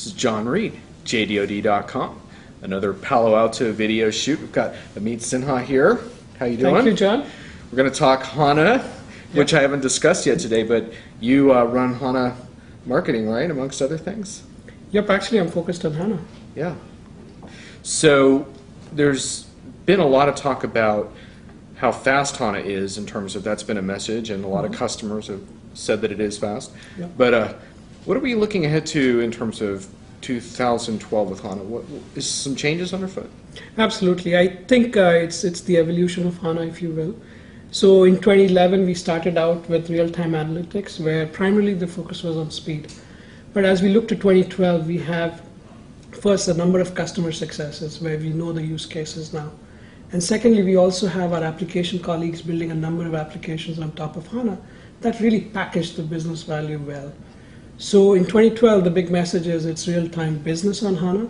This is John Reed, JDOD.com. Another Palo Alto video shoot. We've got Amit Sinha here. How you doing? Thank you, John. We're going to talk HANA, which I haven't discussed yet today, but you run HANA marketing, right, amongst other things? Yep, actually I'm focused on HANA. Yeah. So there's been a lot of talk about how fast HANA is in terms of that's been a message, and a lot of customers have said that it is fast. Yep. But what are we looking ahead to in terms of 2012 with HANA? What is some changes underfoot? Absolutely. I think it's the evolution of HANA, if you will. So in 2011 we started out with real-time analytics, where primarily the focus was on speed. But as we look to 2012, we have first a number of customer successes where we know the use cases now. And secondly, we also have our application colleagues building a number of applications on top of HANA that really package the business value well. So in 2012, the big message is it's real-time business on HANA,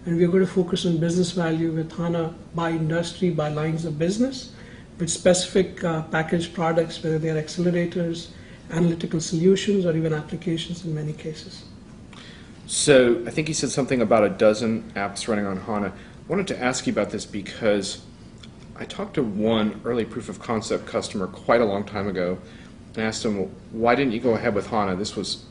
and we're going to focus on business value with HANA by industry, by lines of business, with specific packaged products, whether they are accelerators, analytical solutions, or even applications in many cases. So I think you said something about a dozen apps running on HANA. I wanted to ask you about this because I talked to one early proof of concept customer quite a long time ago and asked him, well, why didn't you go ahead with HANA? This was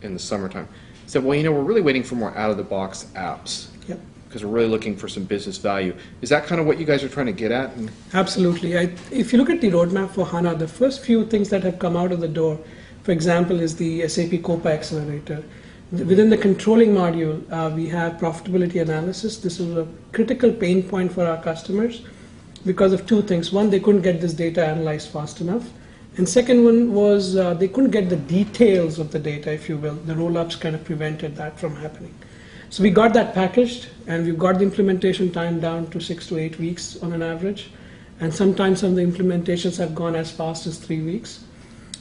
in the summertime. He said, well, you know, we're really waiting for more out-of-the-box apps. Yep. Because we're really looking for some business value. Is that kind of what you guys are trying to get at? Absolutely. If you look at the roadmap for HANA, the first few things that have come out of the door, for example, is the SAP COPA accelerator. Within the controlling module, we have profitability analysis. This is a critical pain point for our customers because of two things. One, they couldn't get this data analyzed fast enough. And second one was they couldn't get the details of the data, if you will. The roll-ups kind of prevented that from happening. So we got that packaged, and we've got the implementation time down to 6 to 8 weeks on an average. And sometimes some of the implementations have gone as fast as 3 weeks.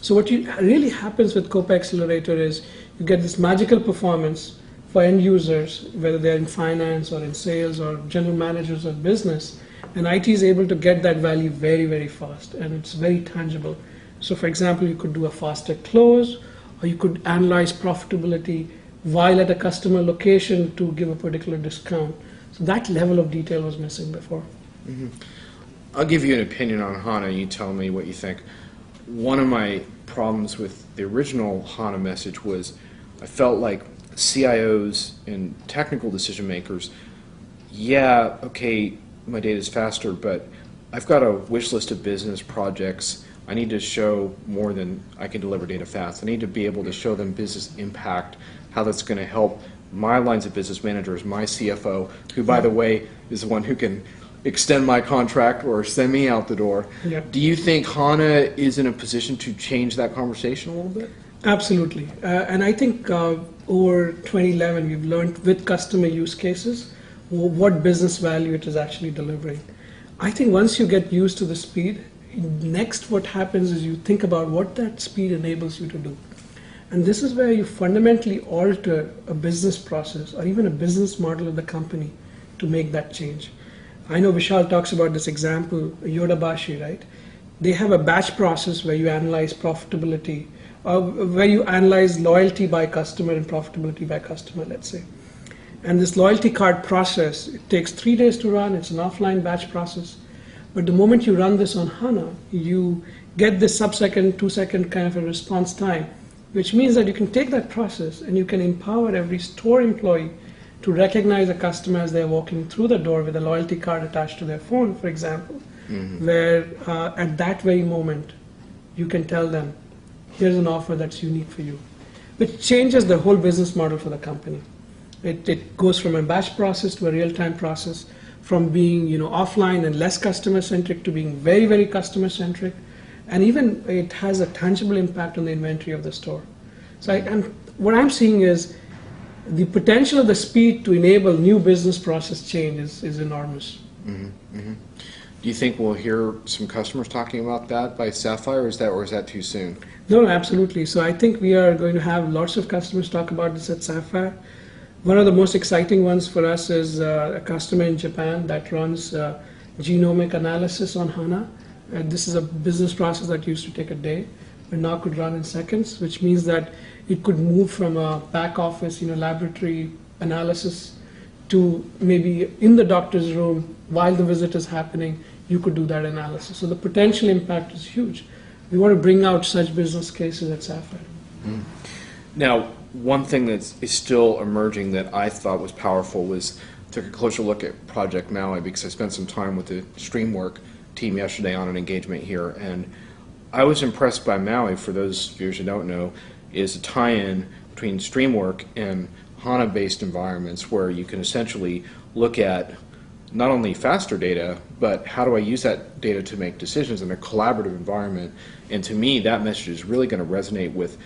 So what really happens with COPA Accelerator is you get this magical performance for end users, whether they're in finance or in sales or general managers of business, and IT is able to get that value very, very fast, and it's very tangible. So for example, you could do a faster close, or you could analyze profitability while at a customer location to give a particular discount. So that level of detail was missing before. Mm-hmm. I'll give you an opinion on HANA, you tell me what you think. One of my problems with the original HANA message was I felt like CIOs and technical decision makers, yeah, okay, my data is faster, but I've got a wish list of business projects. I need to show more than I can deliver data fast. I need to be able to show them business impact, how that's going to help my lines of business managers, my CFO, who, by the way, is the one who can extend my contract or send me out the door. Yep. Do you think HANA is in a position to change that conversation a little bit? Absolutely. And I think over 2011, we've learned with customer use cases what business value it is actually delivering. I think once you get used to the speed, next what happens is you think about what that speed enables you to do. And this is where you fundamentally alter a business process or even a business model of the company to make that change. I know Vishal talks about this example, Yodabashi, right? They have a batch process where you analyze profitability, where you analyze loyalty by customer and profitability by customer, let's say. And this loyalty card process, it takes 3 days to run. It's an offline batch process. But the moment you run this on HANA, you get this sub-second, 2-second kind of a response time, which means that you can take that process and you can empower every store employee to recognize a customer as they're walking through the door with a loyalty card attached to their phone, for example, where at that very moment you can tell them, here's an offer that's unique for you, which changes the whole business model for the company. It goes from a batch process to a real-time process, from being offline and less customer-centric to being very, very customer-centric, and even it has a tangible impact on the inventory of the store. So what I'm seeing is the potential of the speed to enable new business process change is enormous. Mm-hmm. Mm-hmm. Do you think we'll hear some customers talking about that by Sapphire, or is that too soon? No, absolutely. So I think we are going to have lots of customers talk about this at Sapphire. One of the most exciting ones for us is a customer in Japan that runs genomic analysis on HANA. This is a business process that used to take a day, but now could run in seconds, which means that it could move from a back office, laboratory analysis to maybe in the doctor's room while the visit is happening, you could do that analysis. So the potential impact is huge. We want to bring out such business cases at Sapphire. Now, one thing that is still emerging that I thought was powerful was took a closer look at Project Maui, because I spent some time with the Streamwork team yesterday on an engagement here, and I was impressed by Maui. For those viewers who don't know, is a tie-in between Streamwork and HANA-based environments where you can essentially look at not only faster data, but how do I use that data to make decisions in a collaborative environment. And to me, that message is really going to resonate with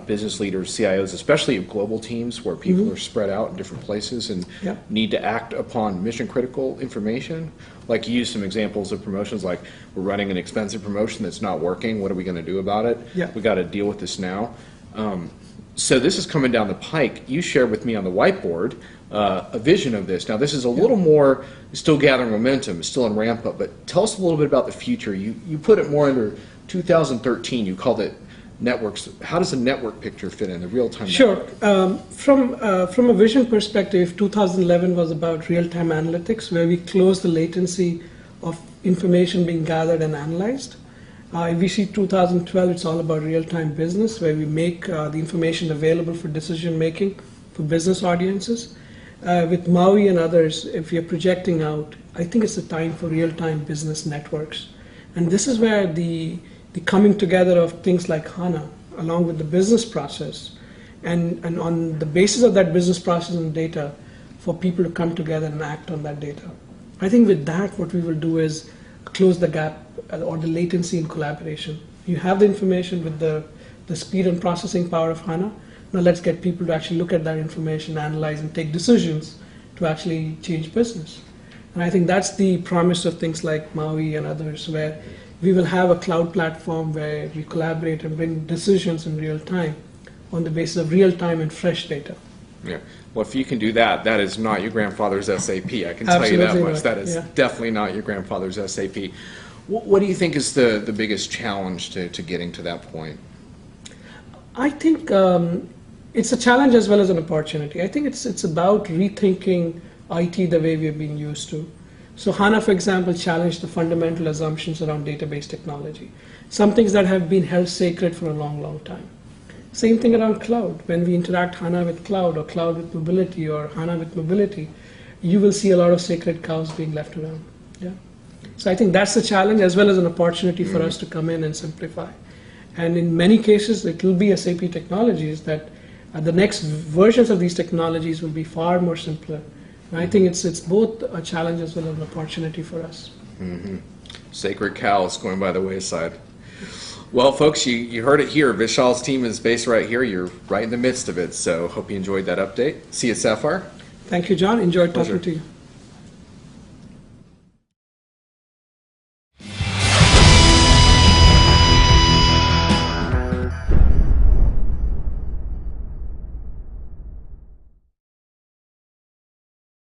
business leaders, CIOs, especially of global teams where people are spread out in different places and need to act upon mission-critical information. Like you used some examples of promotions, like we're running an expensive promotion that's not working. What are we going to do about it? We got to deal with this now. So this is coming down the pike. You shared with me on the whiteboard a vision of this. Now this is a little more, still gathering momentum, still in ramp up, but tell us a little bit about the future. You put it more under 2013, you called it networks. How does the network picture fit in, the real-time network? From a vision perspective, 2011 was about real-time analytics, where we closed the latency of information being gathered and analyzed. If we see 2012, it's all about real-time business, where we make the information available for decision-making for business audiences. With Maui and others, if you're projecting out, I think it's the time for real-time business networks. And this is where the coming together of things like HANA, along with the business process, and on the basis of that business process and data, for people to come together and act on that data. I think with that, what we will do is close the gap or the latency in collaboration. You have the information with the speed and processing power of HANA. Now let's get people to actually look at that information, analyze, and take decisions to actually change business. And I think that's the promise of things like Maui and others, where we will have a cloud platform where we collaborate and bring decisions in real time on the basis of real time and fresh data. Yeah. Well, if you can do that, that is not your grandfather's SAP. I can tell you that much. Right. That is definitely not your grandfather's SAP. What do you think is the biggest challenge to getting to that point? I think it's a challenge as well as an opportunity. I think it's about rethinking IT the way we are being used to. So HANA, for example, challenged the fundamental assumptions around database technology, some things that have been held sacred for a long, long time. Same thing around cloud. When we interact HANA with cloud or cloud with mobility or HANA with mobility, you will see a lot of sacred cows being left around. So I think that's the challenge as well as an opportunity for us to come in and simplify. And in many cases, it will be SAP technologies that the next versions of these technologies will be far more simpler. And I think it's both a challenge as well as an opportunity for us. Sacred cows going by the wayside. Well, folks, you heard it here. Vishal's team is based right here. You're right in the midst of it. So hope you enjoyed that update. See you at Sapphire. Thank you, John. Enjoyed talking to you.